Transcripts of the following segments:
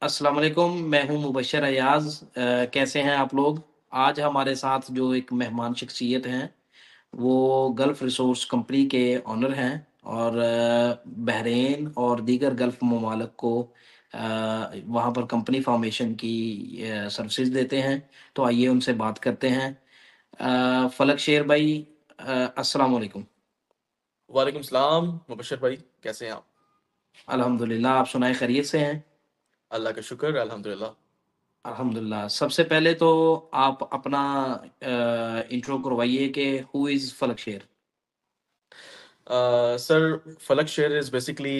अस्सलाम वालेकुम, मैं हूँ मुबशर अयाज़। कैसे हैं आप लोग? आज हमारे साथ जो एक मेहमान शख्सियत हैं, वो गल्फ़ रिसोर्स कंपनी के ओनर हैं और बहरीन और दीगर गल्फ़ ममालिक को वहाँ पर कंपनी फ़ॉर्मेशन की सर्विसेज़ देते हैं। तो आइए उनसे बात करते हैं। फ़लक शेर भाई, अस्सलाम वालेकुम। वालेकुम सलाम मुबशर भाई, कैसे हैं आप? अल्हम्दुलिल्लाह, आप सुनाएँ खैरियत से हैं? अल्लाह का शुक्र अल्हम्दुलिल्लाह। अल्हम्दुलिल्लाह। सबसे पहले तो आप अपना इंट्रो करवाइए कि हू इज़ फलक शेर? सर फलक शेर is basically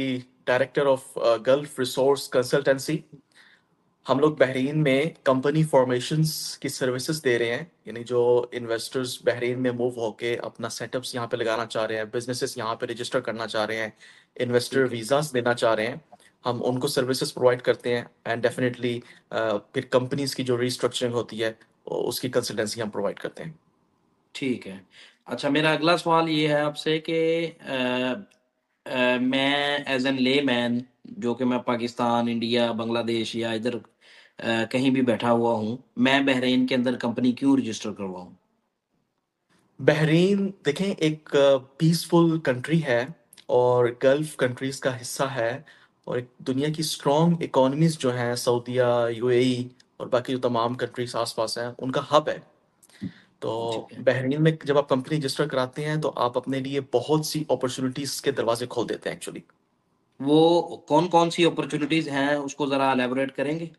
director of gulf resource consultancy. हम लोग बहरीन में कंपनी फॉर्मेशंस की सर्विसेज दे रहे हैं, यानी जो इन्वेस्टर्स बहरीन में मूव होके अपना सेटअप्स यहाँ पे लगाना चाह रहे हैं, बिजनेसेस यहाँ पे रजिस्टर करना चाह रहे हैं, इन्वेस्टर ठीक है, वीज़ास देना चाह रहे हैं, हम उनको सर्विसेज प्रोवाइड करते हैं एंड डेफिनेटली फिर कंपनीज की जो रिस्ट्रक्चरिंग होती है उसकी कंसल्टेंसी हम प्रोवाइड करते हैं। ठीक है। अच्छा, मेरा अगला सवाल ये है आपसे कि मैं एज़ एन लेमैन, जो कि मैं पाकिस्तान, इंडिया, बांग्लादेश या इधर कहीं भी बैठा हुआ हूँ, मैं बहरीन के अंदर कंपनी क्यों रजिस्टर करवाऊँ? बहरीन देखें एक पीसफुल कंट्री है और गल्फ कंट्रीज का हिस्सा है और एक दुनिया की स्ट्रॉन्ग इकोनॉमीज जो हैं सऊदीया, यूएई और बाकी जो तमाम कंट्रीज आसपास हैं उनका हब है। तो ठीक है। बहरीन में जब आप कंपनी रजिस्टर कराते हैं तो आप अपने लिए बहुत सी अपॉर्चुनिटीज के दरवाजे खोल देते हैं एक्चुअली। वो कौन-कौन सी अपॉर्च्युनिटीज़ हैं, उसको ज़रा एलैबोरेट करेंगे?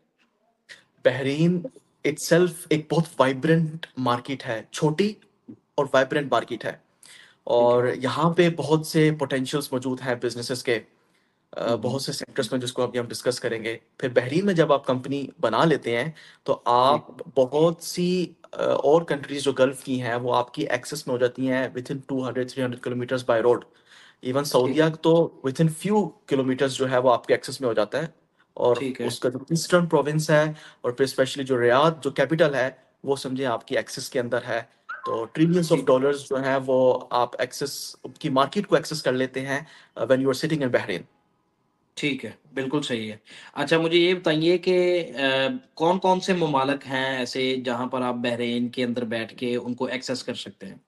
बहरीन इटसेल्फ एक बहुत वाइब्रेंट मार्केट है, छोटी और वाइब्रेंट मार्केट है ठीक और है। यहाँ पे बहुत से पोटेंशियल्स मौजूद हैं बिजनेसेस के। हुँ, हुँ। बहुत से सेक्टर्स में जिसको अभी हम डिस्कस करेंगे। फिर बहरीन में जब आप कंपनी बना लेते हैं तो ठीक आप है, बहुत सी और कंट्रीज जो गल्फ की हैं वो आपकी एक्सेस में हो जाती हैं with in 200-300 kilometres by road. Even ठीक सऊदीया तो विद इन फ्यू किलोमीटर्स जो है वो आपके एक्सेस में हो जाता है। और ठीक है, उसका जो ईस्टर्न प्रोविंस है और फिर स्पेशली जो रियाद जो कैपिटल है वो समझे आपकी एक्सेस के अंदर है। तो ट्रिलियंस ऑफ ठीक है, डॉलर्स जो है वो आप एक्सेस की मार्केट को एक्सेस कर लेते हैं when you are sitting in Bahrain. ठीक है, बिल्कुल सही है। अच्छा, मुझे ये बताइए कि कौन-कौन से ममालिक हैं ऐसे जहाँ पर आप बहरीन के अंदर बैठ के उनको एक्सेस कर सकते हैं?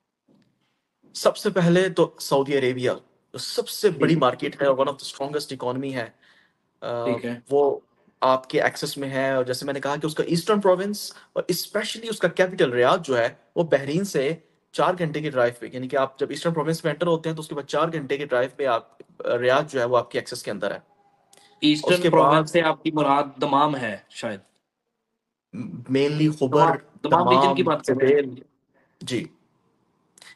सबसे पहले तो सऊदी अरेबिया जो सबसे बड़ी ठीक है, मार्केट है और one of the strongest economy है। अ, ठीक है, वो आपके एक्सेस में है और जैसे मैंने कहा कि उसका ईस्टर्न प्रोविंस और स्पेशली उसका कैपिटल रियाद जो है वो बहरीन से 4 घंटे के ड्राइव पे, यानी कि आप जब ईस्टर्न प्रोविंस में एंटर होते हैं तो उसके बाद 4 घंटे के ड्राइव पे आप रियाद जो है वो आपकी एक्सेस के अंदर है। ईस्टर्न उसके प्रोविंस बाद से आपकी मुराद दमाम है शायद? मेनली खुबर, दमाम रीजन की दमाम, बात कर रहे हैं? जुबैल। जी। तो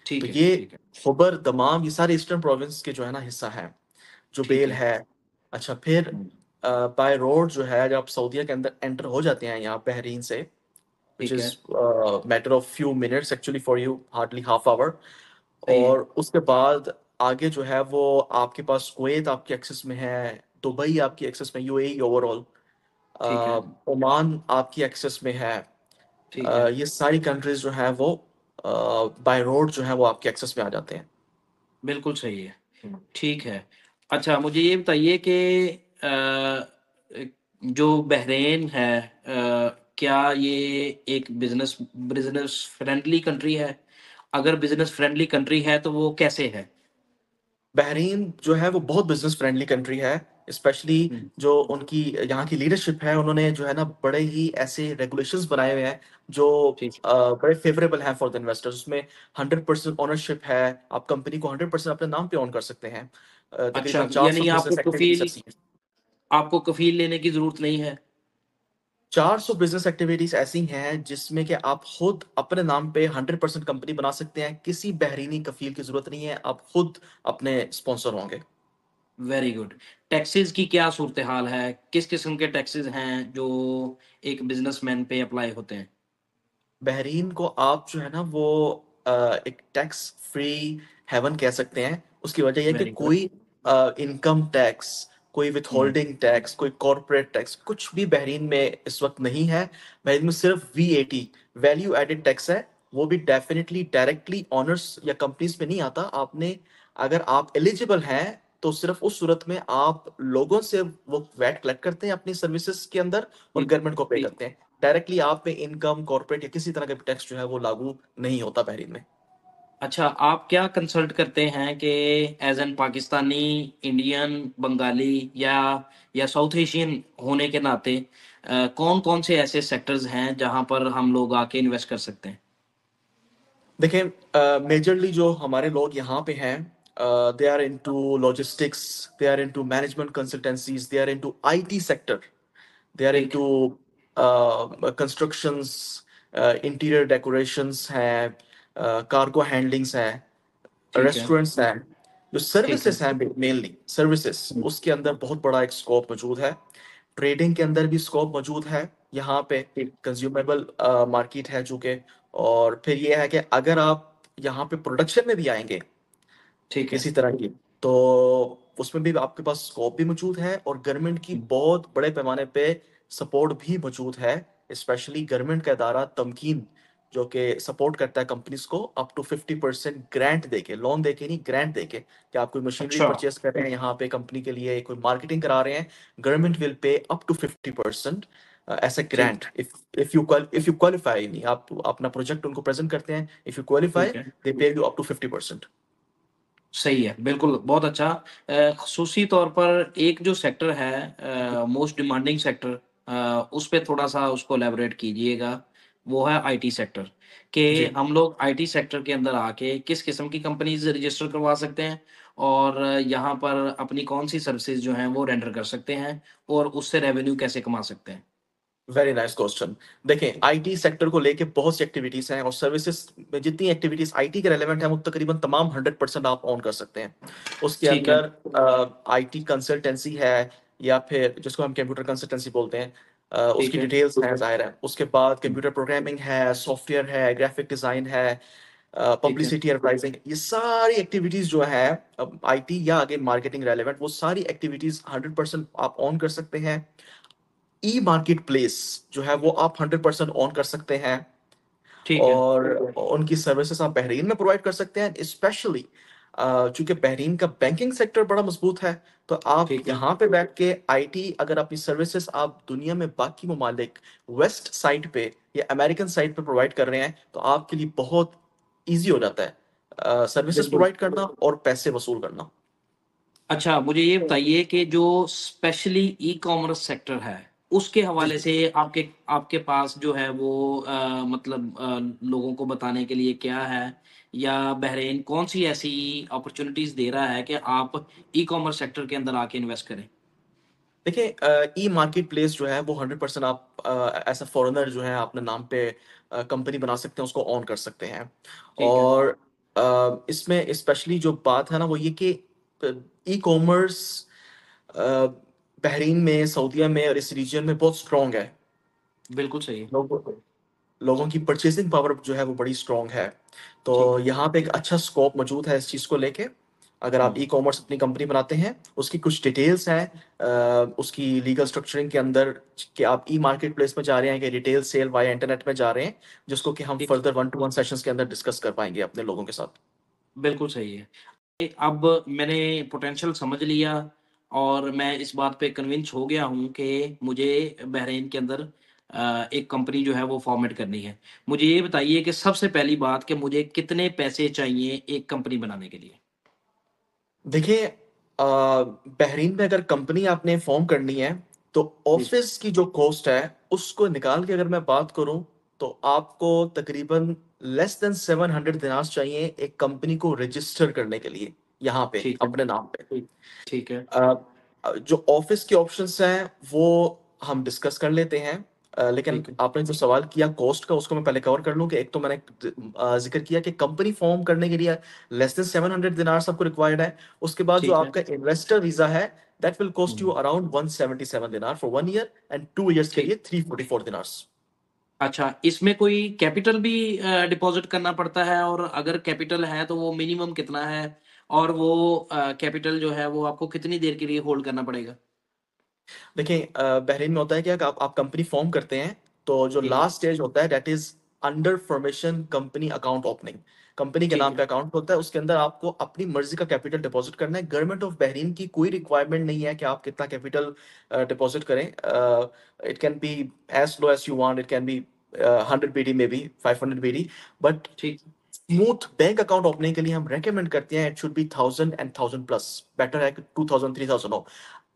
ठीक है, ये ठीक है, खुबर, दमाम ये सारे ईस्टर्न प्रोविंस के जो है ना हिस्सा है। ठीक जुबेल है। है। अच्छा फिर हुँ, बाय रोड जो है जब आप सऊदीया के अंदर एंटर हो जाते हैं यहाँ बहरीन से, विच ठीक इज है, matter of few minutes actually for you, hardly half hour. सही है, और उसके बाद आगे जो है वो आपके पास कुवैत आपके एक्सेस में है, दुबई आपकी एक्सेस में, यूएई ओवरऑल, ठीक है, ओमान आपकी एक्सेस में है। ठीक है। ये सारी कंट्रीज जो है वो बाय रोड जो है वो आपके एक्सेस में आ जाते हैं। बिल्कुल सही है। ठीक है। अच्छा, मुझे ये बताइए कि जो बहरीन है, क्या ये एक बिज़नेस फ्रेंडली कंट्री है? अगर बिज़नेस फ्रेंडली कंट्री है तो वो कैसे है? बहरीन जो है वो बहुत बिजनेस फ्रेंडली कंट्री है। स्पेशली हुँ, जो उनकी यहाँ की लीडरशिप है उन्होंने जो है ना बड़े ही ऐसे रेगुलेशंस बनाए हुए हैं जो ठीक। बड़े फेवरेबल हैं फॉर द इन्वेस्टर्स। उसमें 100% ओनरशिप है। आप कंपनी को 100% अपने नाम पे ओन कर सकते हैं। अच्छा, तकरीबन 400 यानी बिजनेस एक्टिविटीज ऐसी हैं। आपको कफ़ील लेने की ज़रूरत नहीं है? 400 बिजनेस एक्टिविटीज ऐसी हैं जिसमें कि आप खुद अपने नाम पे 100% कंपनी बना सकते हैं। किसी बहरीनी कफील की जरूरत नहीं है, आप खुद अपने स्पॉन्सर होंगे। Very good. टैक्सेज़ की क्या सूरत-ए-हाल है? किस किस्म के टैक्सेज़ हैं जो एक बिज़नेसमैन पे अप्लाई होते हैं? बहरीन को आप जो है ना वो एक टैक्स फ्री हेवन कह सकते हैं। उसकी वजह यह है कि वेरी गुड। कोई इनकम टैक्स, कोई हुँ, विथहोल्डिंग टैक्स, कोई कॉर्पोरेट टैक्स कुछ भी बहरीन में इस वक्त नहीं है। बहरीन में सिर्फ वीएटी, वैल्यू एडेड टैक्स है। वो भी डेफिनेटली डायरेक्टली ऑनर्स या कंपनीज पे नहीं आता। आपने, अगर आप एलिजिबल हैं तो सिर्फ उस सूरत में आप लोगों से वो वैट कलेक्ट करते हैं अपनी सर्विसेज के अंदर और ठीक गवर्नमेंट को पे ठीक। करते हैं। डायरेक्टली आप पे इनकम, कॉर्पोरेट या किसी तरह का टैक्स जो है वो लागू नहीं होता बहरीन में। अच्छा, आप क्या कंसल्ट करते हैं कि as an Pakistani, Indian, Bengali या साउथ एशियन होने के नाते कौन-कौन से ऐसे सेक्टर्स हैं जहाँ पर हम लोग आके इन्वेस्ट कर सकते हैं? देखिए, मेजरली जो हमारे लोग यहाँ पे हैं, they are into logistics, they are into management consultancies, they are into IT sector, they are ठीक, इनटू कंस्ट्रक्शंस, इंटीरियर डेकोरेशंस है, कार्गो हैंडलिंग्स है, ठीक है, रेस्टोरेंट्स हैं। जो ठीक है। सर्विसेज हैं, मेनली सर्विसेज, हुँ, उसके अंदर बहुत बड़ा एक स्कोप मौजूद है। ट्रेडिंग के अंदर भी स्कोप मौजूद है यहाँ पे। ठीक, कंज्यूमेबल मार्केट है चूंकि। और फिर ये है कि अगर आप यहाँ पे प्रोडक्शन में भी आएंगे ठीक है। किसी तरह की, तो उसमें भी आपके पास स्कोप भी मौजूद है और गवर्नमेंट की हुँ, बहुत बड़े पैमाने पे सपोर्ट भी मौजूद है। स्पेशली गवर्नमेंट का इदारा तमकीन, जो कि सपोर्ट करता है कंपनीज को अप टू 50% ग्रांट देके, लोन देके नहीं, ग्रांट देके, कि आप कोई मशीनरी अच्छा, परचेस कर रहे हैं यहाँ पे कंपनी के लिए, कोई मार्केटिंग करा रहे हैं, government will pay up to 50% as a ठीक, ग्रांट। इफ यू क्वालिफाई, नहीं आप अपना प्रोजेक्ट उनको प्रेजेंट करते हैं, इफ यू क्वालिफाई ठीक है। दे पे यू अप टू 50%। सही है, बिल्कुल, बहुत अच्छा। ख़ुसूसी तौर पर एक जो सेक्टर है मोस्ट डिमांडिंग सेक्टर उस पे थोड़ा-सा उसको इलैबोरेट कीजिएगा, वो है आईटी सेक्टर, कि जी। हम लोग आईटी सेक्टर के अंदर आके किस किस्म की कंपनीज़ रजिस्टर करवा सकते हैं और यहाँ पर अपनी कौन-सी सर्विसेज़ जो हैं वो रेंडर कर सकते हैं और उससे रेवेन्यू कैसे कमा सकते हैं? Very nice question. देखें, आईटी सेक्टर को लेके बहुत सी एक्टिविटीज हैं और सर्विसेज में जितनी एक्टिविटीज आईटी के रेलेवेंट है वो तकरीबन तमाम 100% आप ऑन कर सकते हैं। उसके ठीक है, अंदर आईटी कंसल्टेंसी है, या फिर जिसको हम कंप्यूटर कंसल्टेंसी बोलते हैं, ठीक उसकी है, डिटेल्स हैं जाहिर है। उसके बाद हुँ, कंप्यूटर प्रोग्रामिंग है, सॉफ्टवेयर है, ग्राफिक डिजाइन है, ठीक है, पब्लिसिटी एडवर्टाइजिंग, ये सारी एक्टिविटीज जो है आईटी या अगेन मार्केटिंग रेलेवेंट, वो सारी एक्टिविटीज 100% आप ऑन कर सकते हैं। ई मार्केट प्लेस जो है वो आप 100% ऑन कर सकते हैं। ठीक है, और उनकी सर्विसेज आप बहरीन में प्रोवाइड कर सकते हैं। स्पेशली चूंकि बहरीन का बैंकिंग सेक्टर बड़ा मजबूत है, तो आप ठीक है, यहाँ पे बैठ के आईटी, अगर अपनी सर्विसेज आप दुनिया में बाकी ममालिक वेस्ट साइड पे या अमेरिकन साइड पे प्रोवाइड कर रहे हैं, तो आपके लिए बहुत इजी हो जाता है सर्विसेज बिल्कुल। प्रोवाइड करना और पैसे वसूल करना। अच्छा, मुझे ये बताइए कि जो स्पेशली ई-कॉमर्स सेक्टर है, उसके जी हवाले जी। से आपके आपके पास जो है वो मतलब लोगों को बताने के लिए क्या है? या बहरीन कौन-सी ऐसी अपॉर्च्युनिटीज़ दे रहा है कि आप ई-कॉमर्स सेक्टर के अंदर आके इन्वेस्ट करें? देखिए, ई मार्केट प्लेस जो है वो 100% आप एज अ फॉरेनर जो है अपने नाम पे कंपनी बना सकते हैं, उसको ऑन कर सकते हैं। ठीक है, और इसमें स्पेशली जो बात है ना वो ये कि ई कॉमर्स बहरीन में, सऊदीया में और इस रीजन में बहुत स्ट्रॉन्ग है। बिल्कुल सही है। लोगों लोगों की परचेसिंग पावर जो है वो बड़ी स्ट्रॉन्ग है। तो ठीक है। यहाँ पे एक अच्छा स्कोप मौजूद है इस चीज़ को लेके। अगर हुँ, आप ई कॉमर्स अपनी कंपनी बनाते हैं, उसकी कुछ डिटेल्स हैं उसकी लीगल स्ट्रक्चरिंग के अंदर, कि आप ई मार्केट प्लेस में जा रहे हैं कि रिटेल सेल वाया इंटरनेट में जा रहे हैं, जिसको कि हम ठीक है। Further one two one sessions के अंदर डिस्कस कर पाएंगे अपने लोगों के साथ। बिल्कुल सही है। अब मैंने पोटेंशियल समझ लिया और मैं इस बात पे कन्विंस हो गया हूँ कि मुझे बहरीन के अंदर एक कंपनी जो है वो फॉर्मेट करनी है। मुझे ये बताइए कि सबसे पहली बात कि मुझे कितने पैसे चाहिए एक कंपनी बनाने के लिए? देखिए, बहरीन में अगर कंपनी आपने फॉर्म करनी है, तो जी, ऑफिस की जो कॉस्ट है उसको निकाल के अगर मैं बात करूं, तो आपको तकरीबन लेस देन 700 दिनार्स चाहिए एक कंपनी को रजिस्टर करने के लिए यहाँ पे ठीक है, अपने नाम पे। ठीक ठीक है, जो ऑफिस के ऑप्शंस हैं वो हम डिस्कस कर लेते हैं। लेकिन ठीक है, आपने जो सवाल किया कॉस्ट का, उसको मैं पहले कवर कर लूं। कि एक तो मैंने जिक्र किया कि कंपनी फॉर्म करने के लिए लेस देन 700 दिनार्स आपको रिक्वायर्ड है। उसके बाद जो ठीक है। आपका इन्वेस्टर वीजा है, that will cost you hmm, around 177 दिनार फॉर 1 ईयर, एंड 2 ईयर्स के ठीक। लिए 344 दिनार्स। अच्छा, इसमें कोई कैपिटल भी डिपॉज़िट करना पड़ता है और अगर कैपिटल है तो वो मिनिमम कितना है? और वो कैपिटल जो है वो आपको कितनी देर के लिए होल्ड करना पड़ेगा? देखिए, बहरीन में होता है क्या कि आप कंपनी फॉर्म करते हैं, तो जो ठीक है, लास्ट स्टेज होता है that is under formation company account opening. Company के ठीक नाम है। पे अकाउंट होता है, उसके अंदर आपको अपनी मर्जी का कैपिटल डिपॉजिट करना है। गवर्नमेंट ऑफ बहरीन की कोई रिक्वायरमेंट नहीं है कि आप कितना कैपिटल डिपॉजिट करें। It can be as low as you want, it can be 100 BD, may be 500 BD, but ठीक। स्मूथ बैंक अकाउंट ओपनिंग के लिए हम रेकमेंड करते हैं it should be 1000 and 1000 plus. Better है कि 2000 3000 हो।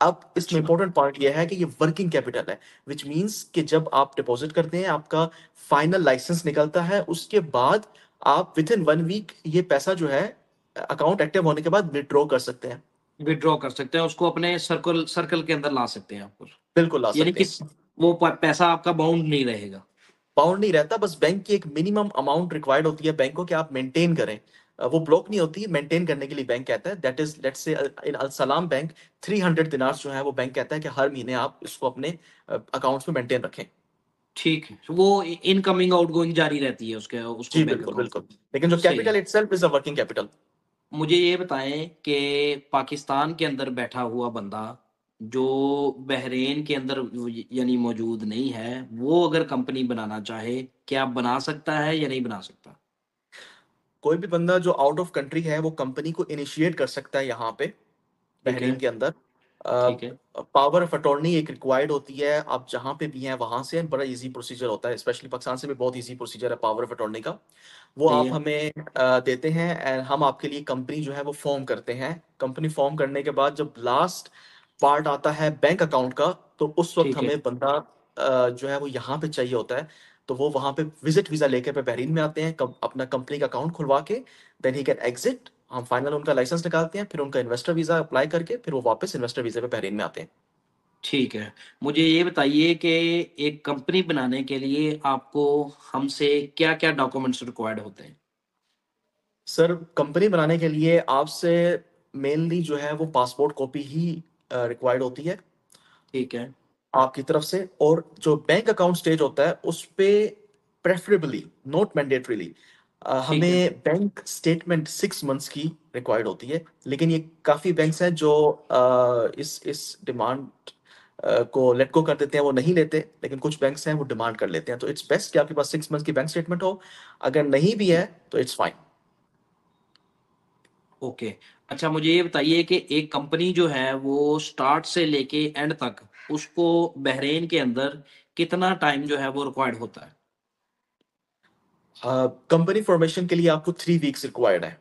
अब इसमें अच्छा। इंपॉर्टेंट पॉइंट यह है कि ये वर्किंग कैपिटल है, विच मींस कि जब आप डिपॉजिट करते हैं आपका फाइनल लाइसेंस निकलता है, उसके बाद आप विद इन 1 वीक ये पैसा जो है अकाउंट एक्टिव होने के बाद विड्रॉ कर सकते हैं। विड्रॉ कर सकते हैं उसको, अपने सर्कल सर्कल के अंदर ला सकते हैं आप। बिल्कुल ला यानी सकते कि हैं। वो पैसा आपका बाउंड नहीं रहेगा। बाउंड नहीं रहता, बस बैंक की एक मिनिमम अमाउंट रिक्वायर्ड होती है बैंक को कि आप मेंटेन करें। वो ब्लॉक नहीं होती, मेंटेन करने के लिए बैंक कहता है, दैट इज लेट्स से इन अल सलाम बैंक 300 दिनार्स जो है वो बैंक कहता है कि हर महीने आप इसको अपने अकाउंट्स में मेंटेन रखें। ठीक है, तो वो इनकमिंग आउटगोइंग जारी रहती है उसके उसको जी बैंक बिल्कुल अकाउंट बिल्कुल। में। लेकिन जो सही कैपिटल है। Itself is a working capital. मुझे ये बताएं कि पाकिस्तान के अंदर बैठा हुआ बंदा जो बहरेन के अंदर यानी मौजूद नहीं है, वो अगर कंपनी बनाना चाहे, क्या बना सकता है या नहीं बना सकता? कोई भी बंदा जो आउट ऑफ कंट्री है वो कंपनी को इनिशिएट कर सकता है यहाँ पे ठीक है। बहरीन के अंदर। ठीक है। पावर ऑफ अटॉर्नी एक रिक्वायर्ड होती है, आप जहाँ पे भी हैं वहां से बड़ा इजी प्रोसीजर होता है, स्पेशली पाकिस्तान से भी बहुत इजी प्रोसीजर है पावर ऑफ अटॉर्नी का। वो सही आप है। हमें देते हैं एंड हम आपके लिए कंपनी जो है वो फॉर्म करते हैं। कंपनी फॉर्म करने के बाद जब लास्ट पार्ट आता है बैंक अकाउंट का, तो उस वक्त ठीक है। हमें बंदा जो है वो यहाँ पे चाहिए होता है। तो वो वहां पे विजिट वीजा लेके पे बहरीन में आते हैं, अपना कंपनी का अकाउंट खुलवा के देन ही कैन एग्जिट। हम फाइनल उनका लाइसेंस निकालते हैं, फिर उनका इन्वेस्टर वीजा अप्लाई करके फिर वो वापस इन्वेस्टर वीजा पे बहरीन में आते हैं। ठीक है। मुझे ये बताइए कि एक कंपनी बनाने के लिए आपको हमसे क्या-क्या डॉक्यूमेंट्स रिक्वायर्ड होते हैं? सर कंपनी बनाने के लिए आपसे मेनली जो है वो पासपोर्ट कॉपी ही रिक्वायर्ड होती है ठीक है। आपकी तरफ से। और जो बैंक अकाउंट स्टेज होता है उस पे प्रेफरेबली, नॉट मैंडेटरीली, ठीक है। हमें बैंक स्टेटमेंट 6 मंथ्स की रिक्वायर्ड होती है। लेकिन ये काफी बैंक्स हैं जो इस डिमांड को लेट गो कर देते हैं, वो नहीं लेते। लेकिन कुछ बैंक्स हैं वो डिमांड कर लेते हैं, तो इट्स बेस्ट कि आपके पास 6 मंथ्स की बैंक स्टेटमेंट हो। अगर नहीं भी है तो इट्स फाइन। ओके। अच्छा, मुझे ये बताइए कि एक कंपनी जो है वो स्टार्ट से लेके एंड तक, उसको बहरेन के अंदर कितना टाइम जो है वो रिक्वायर्ड होता है? कंपनी फॉर्मेशन के लिए आपको 3 वीक्स रिक्वायर्ड है।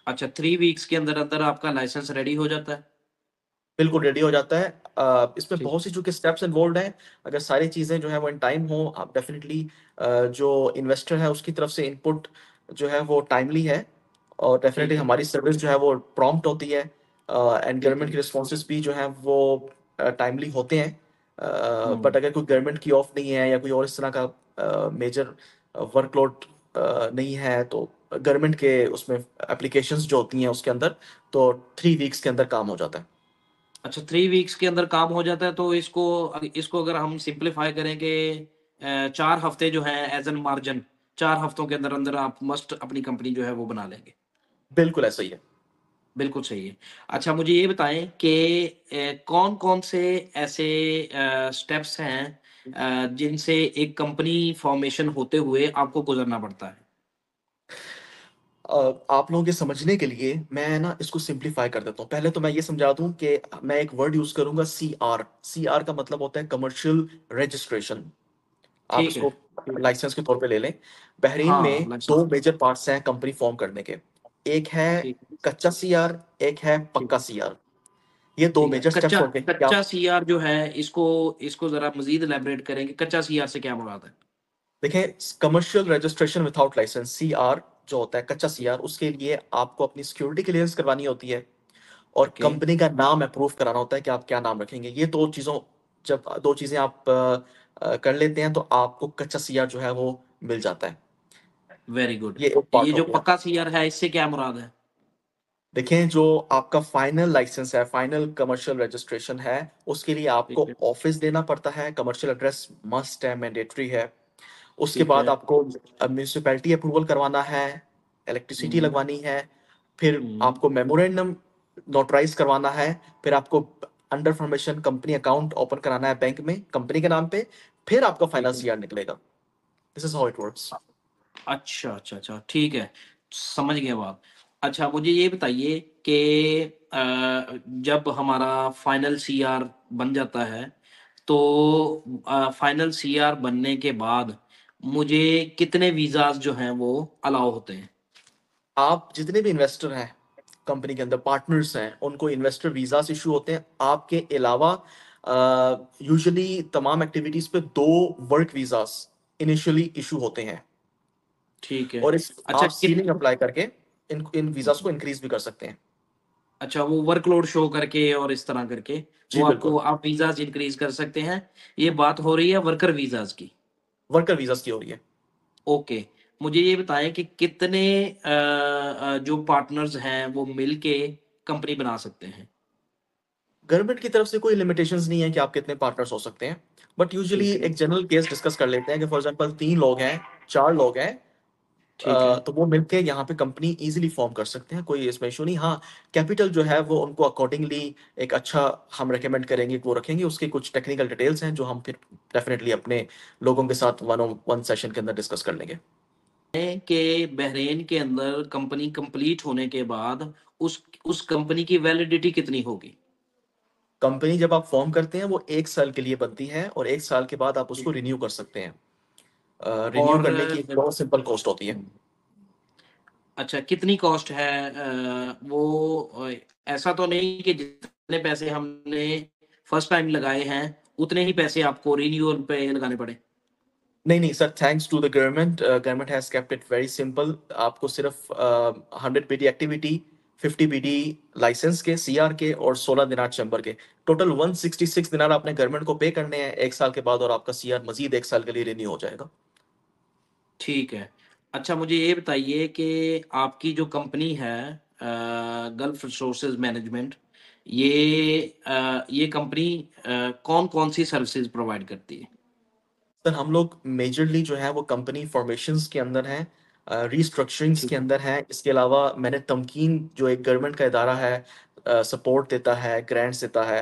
अच्छा, 3 वीक्स के अंदर-अंदर आपका लाइसेंस रेडी हो जाता है? बिल्कुल रेडी हो जाता है। इसमें ठीक। बहुत सी चूंकि स्टेप्स इन्वॉल्व हैं, अगर सारी चीज़ें जो है वो इन टाइम हो, आप डेफिनेटली जो इन्वेस्टर है उसकी तरफ से इनपुट जो है वो टाइमली है, और डेफिनेटली ठीक है। हमारी सर्विस जो है वो प्रॉम्प्ट होती है, एंड ठीक गवर्नमेंट है। के रिस्पॉन्सेज भी जो हैं वो टाइमली होते हैं। हुँ। बट अगर कोई गवर्नमेंट की ऑफ नहीं है या कोई और इस तरह का मेजर वर्कलोड नहीं है, तो गवर्नमेंट के उसमें एप्लीकेशंस जो होती हैं उसके अंदर, तो 3 वीक्स के अंदर काम हो जाता है। अच्छा, 3 वीक्स के अंदर काम हो जाता है, तो इसको अगर हम सिम्प्लीफाई करें कि 4 हफ्ते जो है एज़ एन मार्जिन, 4 हफ्तों के अंदर-अंदर आप मस्ट अपनी कंपनी जो है वो बना लेंगे। बिल्कुल ऐसा ही है। बिल्कुल सही है। अच्छा, मुझे ये बताएँ कि कौन-कौन से ऐसे स्टेप्स हैं जिनसे एक कंपनी फ़ॉर्मेशन होते हुए आपको गुज़रना पड़ता है? आप लोगों के समझने के लिए मैं ना इसको सिंप्लीफाई कर देता हूँ। पहले तो मैं ये समझा दूँ कि मैं एक वर्ड यूज़ करूँगा सीआर। सीआर का मतलब होता है कमर्शियल रजिस्ट्रेशन। आप ठीक है। इसको लाइसेंस के तौर पे ले लें। बहरीन हाँ, में 2 लाइसेंस। मेजर पार्ट्स हैं कंपनी फॉर्म करने के। एक है ठीक है। कच्चा सीआर, एक है ठीक पक्का है। सीआर। ये 2 ठीक है। मेजर स्टेप्स कच्चा होंगे कि कच्चा आप सीआर जो है, इसको इसको ज़रा मज़ीद इलैबोरेट करेंगे, कच्चा सीआर से क्या मुराद है? देखें, commercial registration without licence CR जो होता है कच्चा सीआर, उसके लिए आपको अपनी सिक्योरिटी क्लियरेंस करवानी होती है और ओके। कंपनी का नाम अप्रूव कराना होता है कि आप क्या नाम रखेंगे। ये दो चीजों, जब 2 चीजें आप कर लेते हैं तो आपको कच्चा सीआर जो है वो मिल जाता है। Very good. ये एक ये पार्ट हो जो गया। पक्का सीआर है, इससे क्या मुराद है? देखें, जो आपका फाइनल लाइसेंस है, फाइनल कमर्शियल रजिस्ट्रेशन है, उसके लिए आपको ठीक है। ऑफिस देना पड़ता है, कमर्शियल एड्रेस मस्ट है, मैंडेटरी है। उसके ठीक बाद है। आपको म्यूनिसिपैलिटी अप्रूवल करवाना है, इलेक्ट्रिसिटी हुँ। लगवानी है, फिर हुँ। आपको मेमोरेंडम नोटराइज करवाना है, फिर आपको under formation company account open कराना है बैंक में कंपनी के नाम पे, फिर आपका फाइनल ठीक है। सीआर निकलेगा। This is how it works. अच्छा, अच्छा, अच्छा, ठीक है, समझ गया बात। अच्छा, मुझे ये बताइए कि जब हमारा फाइनल सीआर बन जाता है, तो फाइनल सीआर बनने के बाद मुझे कितने वीज़ाज़ जो हैं वो अलाउ होते हैं? आप जितने भी इन्वेस्टर हैं कंपनी के अंदर, पार्टनर्स हैं, उनको इन्वेस्टर वीजास इशू होते हैं। आपके अलावा यूजुअली तमाम एक्टिविटीज पे 2 वर्क वीजास इनिशियली इशू होते हैं। ठीक है। और इस अच्छा आप कित सीलिंग अप्लाई करके इन इन वीजास को इंक्रीज भी कर सकते हैं। अच्छा, वो वर्कलोड शो करके और इस तरह करके वो जी आपको बिल्कुल। आप वीज़ाज़ इंक्रीज़ कर सकते हैं। ये बात हो रही है वर्कर वीज़ाज़ की। वर्कर वीजास की हो रही है। ओके, मुझे ये बताएँ कि कितने जो पार्टनर्स हैं वो मिलके कंपनी बना सकते हैं? गवर्नमेंट की तरफ से कोई लिमिटेशंस नहीं है कि आप कितने पार्टनर्स हो सकते हैं। बट यूजुअली ठीक है, एक जनरल केस डिस्कस कर लेते हैं कि फॉर एग्जांपल 3 लोग हैं, 4 लोग हैं, ठीक है, तो वो मिलके यहाँ पे कंपनी इजीली फॉर्म कर सकते हैं, कोई इसमें इशू नहीं। हाँ, कैपिटल जो है वो उनको अकॉर्डिंगली एक अच्छा हम रेकमेंड करेंगे कि वो रखेंगे। उसकी कुछ टेक्निकल डिटेल्स हैं जो हम फिर डेफिनेटली अपने लोगों के साथ वन ऑन वन सेशन के अंदर डिस्कस कर लेंगे। कि बहरेन के अंदर कंपनी कंप्लीट होने के बाद उस कंपनी की वैलिडिटी कितनी होगी? कंपनी जब आप फॉर्म करते हैं वो 1 साल के लिए बनती है, और 1 साल के बाद आप उसको ठीक है। रिन्यू कर सकते हैं। रिन्यू और करने की एक बहुत सिंपल कॉस्ट होती है। अच्छा कितनी कॉस्ट है वो ऐसा तो नहीं कि जितने पैसे हमने फर्स्ट टाइम लगाए हैं, उतने ही पैसे आपको रिन्यूअल पे लगाने पड़े? नहीं नहीं sir, thanks to the government, government has kept it very simple. आपको सिर्फ 100 बीडी एक्टिविटी, 50 बीडी लाइसेंस के, सीआर के, और 16 दिनार चैम्बर के, टोटल 166 दिनार आपने गवर्नमेंट को पे करने हैं 1 साल के बाद, और आपका सीआर मजीद 1 साल के लिए रिन्यू हो जाएगा। ठीक है। अच्छा मुझे ये बताइए कि आपकी जो कंपनी है गल्फ रिसोर्सेज़ मैनेजमेंट ये कंपनी कौन-कौन सी सर्विसेज़ प्रोवाइड करती है? सर हम लोग मेजरली जो है वो कंपनी फॉर्मेशंस के अंदर हैं, रीस्ट्रक्चरिंग्स के ठीक है, अंदर हैं। इसके अलावा मैंने तमकीन जो एक गवर्नमेंट का इदारा है, सपोर्ट देता है, ग्रांट्स देता है,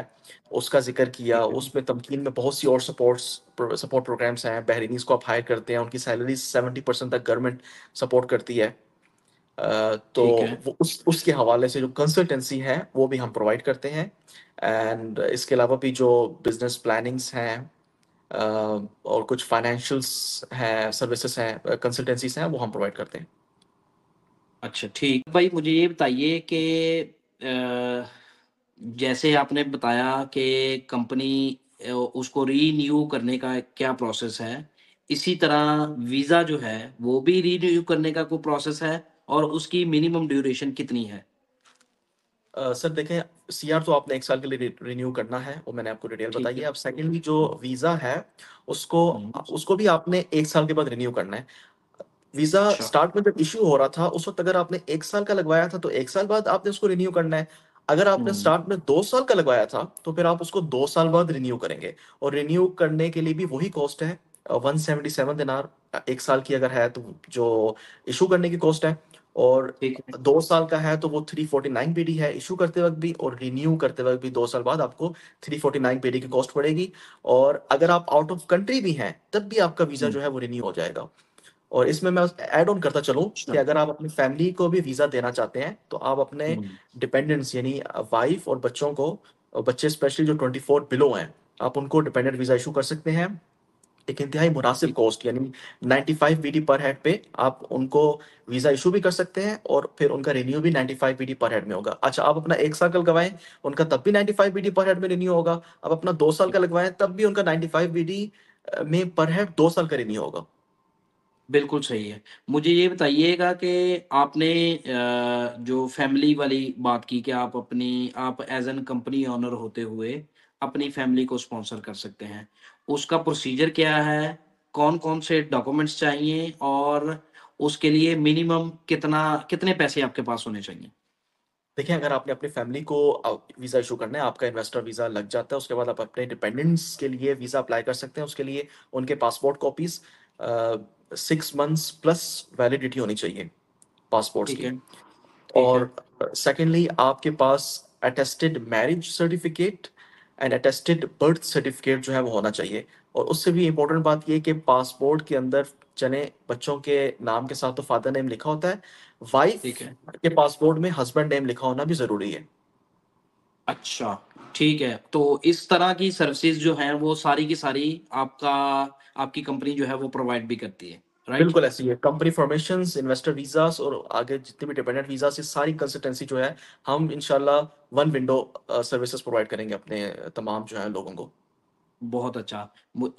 उसका जिक्र किया। ठीक है, उसमें तमकीन में बहुत सी और सपोर्ट प्रोग्राम्स हैं। बहरीनीज को आप हायर करते हैं, उनकी सैलरी 70% तक गवर्नमेंट सपोर्ट करती है। तो ठीक है। वो उसके हवाले से जो कंसल्टेंसी है वो भी हम प्रोवाइड करते हैं। एंड इसके अलावा भी जो बिजनेस प्लानिंग्स हैं, और कुछ फाइनेंशियल्स हैं, सर्विसेज हैं, कंसल्टेंसीज हैं, वो हम प्रोवाइड करते हैं। अच्छा ठीक। भाई मुझे ये बताइए कि अ, जैसे आपने बताया कि कंपनी उसको रीन्यू करने का क्या प्रोसेस है, इसी तरह वीज़ा जो है वो भी रीन्यू करने का कोई प्रोसेस है और उसकी मिनिमम ड्यूरेशन कितनी है? सर देखें, सीआर तो आपने 1 साल के लिए रिन्यू करना है, वो मैंने आपको डिटेल ठीक बताई है। है। अब सेकेंडली जो वीज़ा है, उसको हुँ, उसको भी आपने 1 साल के बाद रिन्यू करना है। वीज़ा अच्छा। स्टार्ट में जब इश्यू हो रहा था उस वक्त अगर आपने 1 साल का लगवाया था तो 1 साल बाद आपने उसको रिन्यू करना है। अगर आपने हुँ, स्टार्ट में 2 साल का लगवाया था तो फिर आप उसको 2 साल बाद रिन्यू करेंगे। और रिन्यू करने के लिए भी वही कॉस्ट है, 177 दिनार 1 साल की अगर है तो जो इशू करने की कॉस्ट है। और ठीक है। 2 साल का है तो वो 349 बीडी है इशू करते वक्त भी, और रिन्यू करते वक्त भी 2 साल बाद आपको 349 बीडी की कॉस्ट पड़ेगी। और अगर आप आउट ऑफ कंट्री भी हैं तब भी आपका वीज़ा हुँ, जो है वो रिन्यू हो जाएगा। और इसमें मैं ऐड ऑन करता चलूँ अच्छा। कि अगर आप अपनी फैमिली को भी वीज़ा देना चाहते हैं तो आप अपने हुँ, डिपेंडेंट्स यानी वाइफ और बच्चों को, और बच्चे स्पेशली जो 24 बिलो हैं, आप उनको डिपेंडेंट वीज़ा इशू कर सकते हैं एक इंतहाई मुनासिब ठीक। कॉस्ट यानी 95 बीडी पर हेड पे। आप उनको वीज़ा इशू भी कर सकते हैं और फिर उनका रिन्यू भी 95 बीडी पर हेड में होगा। अच्छा, आप अपना 1 साल का लगवाएं, उनका तब भी 95 बीडी पर हेड में रिन्यू होगा। आप अपना 2 साल का लगवाएं तब भी उनका 95 बीडी में पर हेड 2 साल का रिन्यू होगा। बिल्कुल सही है। मुझे ये बताइएगा कि आपने जो फैमिली वाली बात की कि आप एज़ एन कंपनी ओनर होते हुए अपनी फैमिली को स्पॉन्सर कर सकते हैं। उसका प्रोसीजर क्या है? कौन-कौन से डॉक्यूमेंट्स चाहिए और उसके लिए मिनिमम कितने पैसे आपके पास होने चाहिए? देखिए, अगर आपने अपनी फैमिली को वीज़ा इश्यू करना है, आपका इन्वेस्टर वीज़ा लग जाता है, उसके बाद आप अपने डिपेंडेंट्स के लिए वीज़ा अप्लाई कर सकते हैं। उसके लिए उनके passport copies 6 months plus validity होनी चाहिए पासपोर्ट्स ठीक की। है, ठीक है, और सेकेंडली आपके पास attested marriage certificate and attested birth certificate जो है वो होना चाहिए। और उससे भी इम्पोर्टेंट बात ये कि पासपोर्ट के अंदर चने बच्चों के नाम के साथ तो फादर नेम लिखा होता है, वाइफ ठीक है। के पासपोर्ट में हस्बैंड नेम लिखा होना भी ज़रूरी है। अच्छा, ठीक है। तो इस तरह की सर्विसेज़ जो हैं वो सारी की सारी आपका आपकी कंपनी जो है वो प्रोवाइड भी करती है, राइट? बिल्कुल ऐसी है। कंपनी फॉर्मेशंस, इन्वेस्टर वीज़ास और आगे जितने भी डिपेंडेंट वीज़ास, ये सारी कंसल्टेंसी जो है, हम इंशाल्लाह वन विंडो सर्विसेज प्रोवाइड करेंगे अपने तमाम जो है लोगों को। बहुत अच्छा।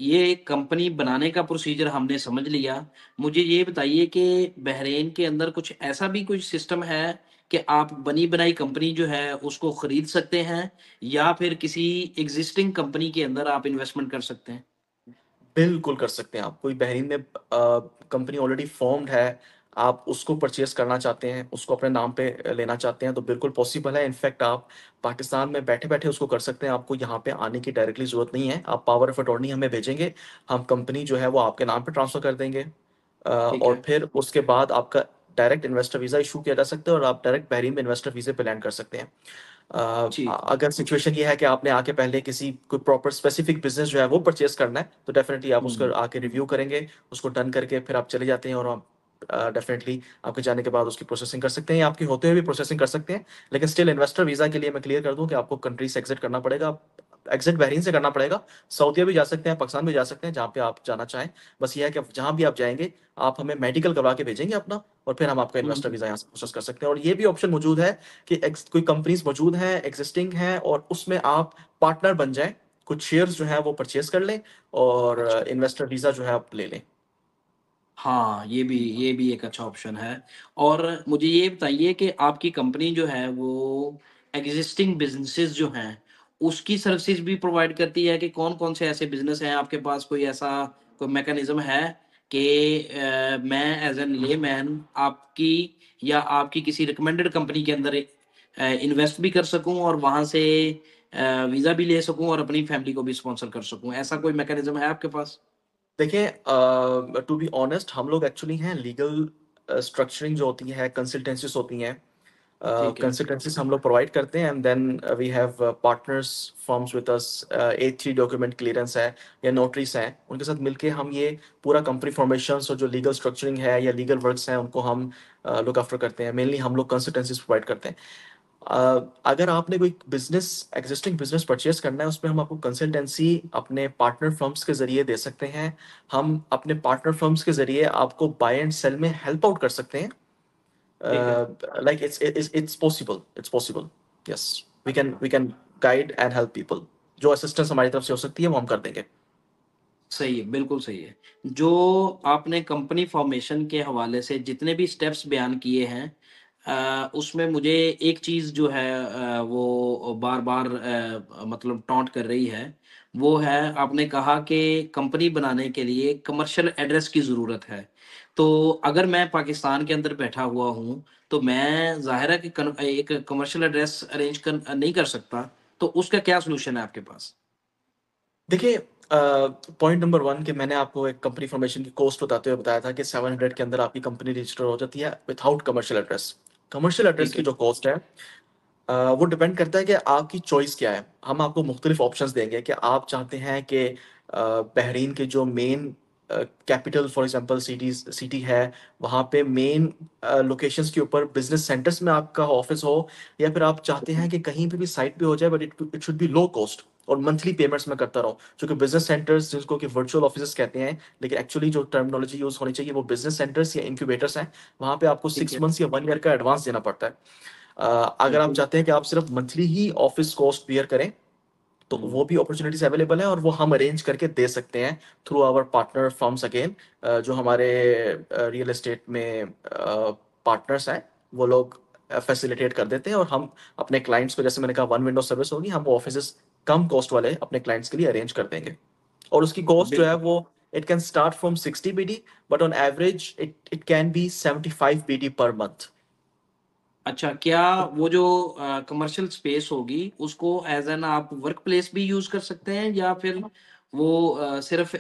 ये कंपनी बनाने का प्रोसीजर हमने समझ लिया। मुझे ये बताइए कि बहरेन के अंदर कुछ ऐसा भी कुछ सिस्टम है कि आप बनी-बनाई कंपनी जो है उसको खरीद सकते हैं या फिर किसी एक्जिस्टिंग कंपनी के अंदर आप इन्वेस्टमेंट कर सकते हैं? बिल्कुल कर सकते हैं आप। कोई बहरीन में कंपनी ऑलरेडी फ़ॉर्म्ड है, आप उसको परचेज़ करना चाहते हैं, उसको अपने नाम पे लेना चाहते हैं, तो बिल्कुल पॉसिबल है। इनफैक्ट आप पाकिस्तान में बैठे-बैठे उसको कर सकते हैं, आपको यहाँ पे आने की डायरेक्टली ज़रूरत नहीं है। आप पावर ऑफ अटॉर्नी हमें भेजेंगे, हम कंपनी जो है वो आपके नाम पे ट्रांसफ़र कर देंगे। ठीक और है। फिर उसके बाद आपका डायरेक्ट इन्वेस्टर वीज़ा इश्यू किया जा सकता है और आप डायरेक्ट बहरीन में इन्वेस्टर वीज़े पे लैंड कर सकते हैं। जी। अगर सिचुएशन ये है कि आपने आके पहले किसी कोई प्रॉपर स्पेसिफिक बिज़नेस जो है वो परचेज़ करना है, तो डेफ़िनिटली आप उसको हुँ। आके रिव्यू करेंगे, उसको डन करके फिर आप चले जाते हैं और आप डेफ़िनिटली आपके जाने के बाद उसकी प्रोसेसिंग कर सकते हैं या आपके होते हुए भी प्रोसेसिंग कर सकते हैं। लेकिन स्टिल इन्वेस्टर वीज़ा के लिए मैं क्लियर कर दूँ कि आपको कंट्री से एग्ज़िट करना पड़ेगा। एग्ज़िट बहरीन से करना पड़ेगा, सऊदीया भी जा सकते हैं, पाकिस्तान भी जा सकते हैं, जहाँ पे आप जाना चाहें। बस ये है कि जहाँ भी आप जाएँगे, आप हमें मेडिकल करवा के भेजेंगे अपना और फिर हम आपका हुँ, इन्वेस्टर हुँ। वीज़ा यहाँ से प्रोसेस कर सकते हैं। और ये भी ऑप्शन मौजूद है कि कोई कंपनीज़ मौजूद हैं, एक्जिस्टिंग हैं और उसमें आप पार्टनर बन जाएँ, कुछ शेयर्स जो हैं वो परचेज़ कर लें और अच्छा। इन्वेस्टर वीज़ा जो है आप ले लें। हाँ, ये भी एक अच्छा ऑप्शन है। और मुझे ये बताइए कि आपकी कंपनी जो है वो एक्जिस्टिंग बिज़नेसेस जो हैं, उसकी सर्विसेज़ भी प्रोवाइड करती है कि कौन-कौन से ऐसे बिज़नेस हैं आपके पास कोई ऐसा कोई मैकेनिज़्म है कि मैं एज़ एन लेमैन आपकी या आपकी किसी रिकमेंडेड कंपनी के अंदर इन्वेस्ट भी कर सकूँ और वहाँ से वीज़ा भी ले सकूँ और अपनी फैमिली को भी स्पॉन्सर कर सकूँ, ऐसा कोई मैकेनिज़्म है आपके पास? देखिए टू बी ऑनेस्ट हम लोग एक्चुअली हैं लीगल स्ट्रक्चरिंग जो होती है, कंसल्टेंसीज़ होती हैं, ठीक है, कंसल्टेंसीज़ हम लोग प्रोवाइड करते हैं and then we have partners firms with us, A3 document clearance है या नोटरीज हैं, उनके साथ मिलके हम ये पूरा कंपनी फॉर्मेशंस और जो लीगल स्ट्रक्चरिंग है या लीगल वर्क्स हैं उनको हम लुक आफ्टर करते हैं। मेनली हम लोग कंसल्टेंसीज़ प्रोवाइड करते हैं। अगर आपने कोई बिज़नेस एक्जिस्टिंग बिज़नेस परचेज़ करना है, उसमें हम आपको कंसल्टेंसी अपने पार्टनर फर्म्स के ज़रिए दे सकते हैं। हम अपने पार्टनर फर्म्स के ज़रिए आपको बाय एंड सेल में हेल्प आउट कर सकते हैं। ठीक है। Like it's possible. Yes, we can guide and help people. जो असिस्टेंस हमारी तरफ से हो सकती है, वो हम कर देंगे। सही है, बिल्कुल सही है। जो आपने कंपनी फ़ॉर्मेशन के हवाले से जितने भी स्टेप्स बयान किए हैं उसमें मुझे एक चीज़ जो है वो बार-बार मतलब टॉन्ट कर रही है, वो है आपने कहा कि कंपनी बनाने के लिए कमर्शियल एड्रेस की ज़रूरत है। तो अगर मैं पाकिस्तान के अंदर बैठा हुआ हूँ, तो मैं ज़ाहिर है कि एक कमर्शियल एड्रेस अरेंज नहीं कर सकता, तो उसका क्या सॉल्यूशन है आपके पास? देखिए पॉइंट नंबर 1 कि मैंने आपको एक कंपनी फॉर्मेशन की कॉस्ट बताते हुए बताया था कि 700 के अंदर आपकी कंपनी रजिस्टर हो जाती है without commercial address. Commercial address ठीक की है, जो कॉस्ट है वो डिपेंड करता है कि आपकी चॉइस क्या है। हम आपको मुख्तलिफ ऑप्शंस देंगे कि आप चाहते हैं कि बहरीन के जो main capital for example city है, वहाँ पे मेन लोकेशंस के ऊपर बिज़नेस सेंटर्स में आपका ऑफ़िस हो, या फिर आप चाहते हैं कि कहीं पे भी साइट पे हो जाए but it should B low cost और मंथली पेमेंट्स मैं करता रहूँ। क्योंकि बिज़नेस सेंटर्स जिसको कि वर्चुअल ऑफिसेज़ कहते हैं, लेकिन एक्चुअली जो टर्मिनोलॉजी यूज़ होनी चाहिए वो बिज़नेस सेंटर्स या इंक्यूबेटर्स हैं। वहाँ पे आपको ठीक 6 है। मंथ्स या 1 ईयर का एडवांस देना पड़ता है। अगर आप बिल्कुल। चाहते हैं कि आप सिर्फ मंथली ही ऑफिस कॉस्ट बियर करें, तो हुँ, वो भी अपॉर्चुनिटीज अवेलेबल है और वो हम अरेंज करके दे सकते हैं through our partner firms again. जो हमारे रियल एस्टेट में पार्टनर्स हैं, वो लोग फैसिलिटेट कर देते हैं और हम अपने क्लाइंट्स को, जैसे मैंने कहा, वन विंडो सर्विस होगी, हम वो ऑफिस कम कॉस्ट वाले अपने क्लाइंट्स के लिए अरेंज कर देंगे। और उसकी कॉस्ट जो है बिल्कुल। वो it can start from 60 BD, but on average it can B 75 BD per month. अच्छा, क्या वो जो कमर्शियल स्पेस होगी, उसको एज़ एन आप वर्क प्लेस भी यूज़ कर सकते हैं या फिर वो सिर्फ़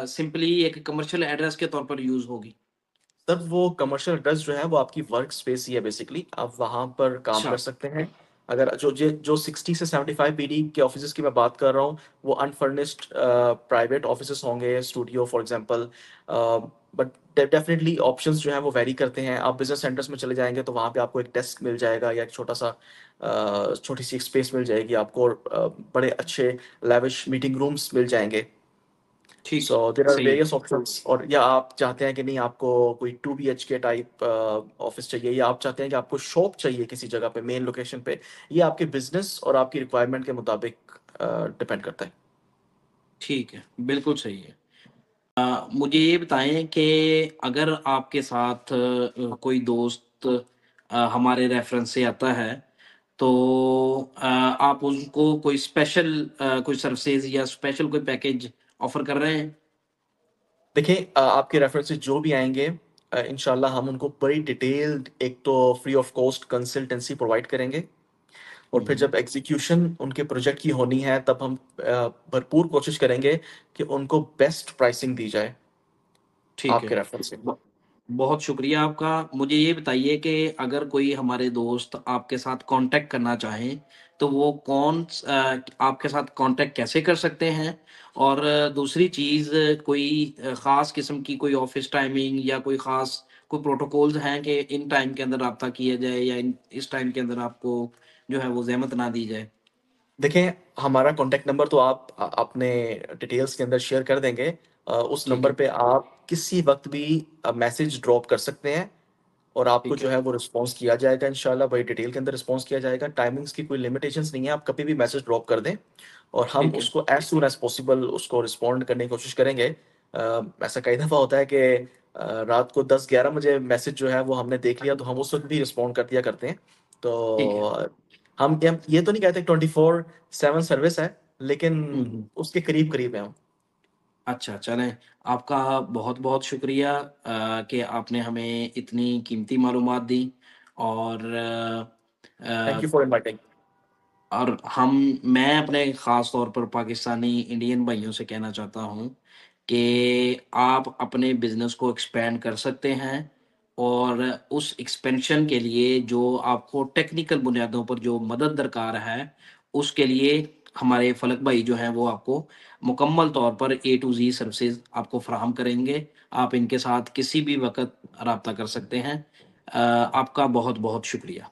सिंपली एक कमर्शियल एड्रेस के तौर पर यूज़ होगी? तब वो कमर्शियल एड्रेस जो है वो आपकी वर्क स्पेस ही है बेसिकली। आप वहाँ पर काम अच्छा, कर सकते हैं। अगर जो 60 से 75 पीडी के ऑफिसेज की मैं बात कर रहा हूँ, वो अनफर्निश्ड प्राइवेट ऑफिसेज होंगे, studio for example. But definitely options जो हैं वो वेरी करते हैं। आप बिजनेस सेंटर्स में चले जाएंगे तो वहाँ पे आपको एक डेस्क मिल जाएगा, या एक छोटी सी एक स्पेस मिल जाएगी आपको, और बड़े अच्छे लेविश मीटिंग रूम्स मिल जाएंगे। ठीक सो है, देर आर सही है। Various options. और या आप चाहते हैं कि नहीं, आपको कोई 2 BHK टाइप ऑफिस चाहिए, या आप चाहते हैं कि आपको शॉप चाहिए किसी जगह पे मेन लोकेशन पे, ये आपके बिजनेस और आपकी रिक्वायरमेंट के मुताबिक डिपेंड करता है। ठीक है, बिल्कुल सही है। मुझे ये बताएँ कि अगर आपके साथ कोई दोस्त हमारे रेफ़रेंस से आता है, तो आप उसको कोई स्पेशल कोई सर्विसेज़ या स्पेशल कोई पैकेज ऑफ़र कर रहे हैं? देखिए, आपके रेफरेंसेस जो भी आएंगे, इंशाल्लाह हम उनको बड़ी डिटेल्ड एक तो free of cost consultancy provide करेंगे। और हुँ, फिर हुँ। जब एग्जीक्यूशन उनके प्रोजेक्ट की होनी है, तब हम भरपूर कोशिश करेंगे कि उनको बेस्ट प्राइसिंग दी जाए ठीक है। आपके रेफरेंस से। ब बहुत शुक्रिया आपका। मुझे ये बताइए कि अगर कोई हमारे दोस्त आपके साथ कॉन्टैक्ट करना चाहें, तो वो आपके साथ कॉन्टैक्ट कैसे कर सकते हैं? और दूसरी चीज़, कोई ख़ास किस्म की कोई ऑफ़िस टाइमिंग या कोई प्रोटोकॉल्स हैं कि इन टाइम के अंदर राब्ता किया जाए या इन इस टाइम के अंदर आपको जो है वो ज़हमत ना दी जाए? देखें, हमारा कॉन्टैक्ट नंबर तो आप अपने डिटेल्स के अंदर शेयर कर देंगे। उस ठीक नंबर है, पे आप किसी वक्त भी मैसेज ड्रॉप कर सकते हैं, और आपको ठीक जो है, है वो रिस्पॉन्स किया जाएगा इंशाल्लाह, बड़ी डिटेल के अंदर रिस्पॉन्स किया जाएगा। टाइमिंग्स की कोई लिमिटेशंस नहीं है, आप कभी भी मैसेज ड्रॉप कर दें, और हम ठीक है, उसको एज सून एज पॉसिबल उसको रिस्पॉन्ड करने की कोशिश करेंगे। ऐसा कई दफ़ा होता है कि रात को 10-11 बजे मैसेज जो है वो हमने देख लिया, तो हम उस वक्त भी रिस्पॉन्ड कर दिया करते हैं। तो ठीक है। हम ये तो नहीं कहते 24/7 सर्विस है, लेकिन हुँ, हुँ। उसके करीब करीब है हम। अच्छा, चलें, आपका बहुत-बहुत शुक्रिया कि आपने हमें इतनी कीमती मालूमात दी और thank a, you for inviting. और मैं अपने ख़ास तौर पर पाकिस्तानी इंडियन भाइयों से कहना चाहता हूँ कि आप अपने बिज़नेस को एक्सपैंड कर सकते हैं और उस एक्सपेंशन के लिए जो आपको टेक्निकल बुनियादों पर जो मदद दरकार है, उसके लिए हमारे फ़लक भाई जो हैं वो आपको मुकम्मल तौर पर ए टू ज़ी सर्विसेज़ आपको फ़राहम करेंगे। आप इनके साथ किसी भी वक़्त राब्ता कर सकते हैं। आपका बहुत-बहुत शुक्रिया।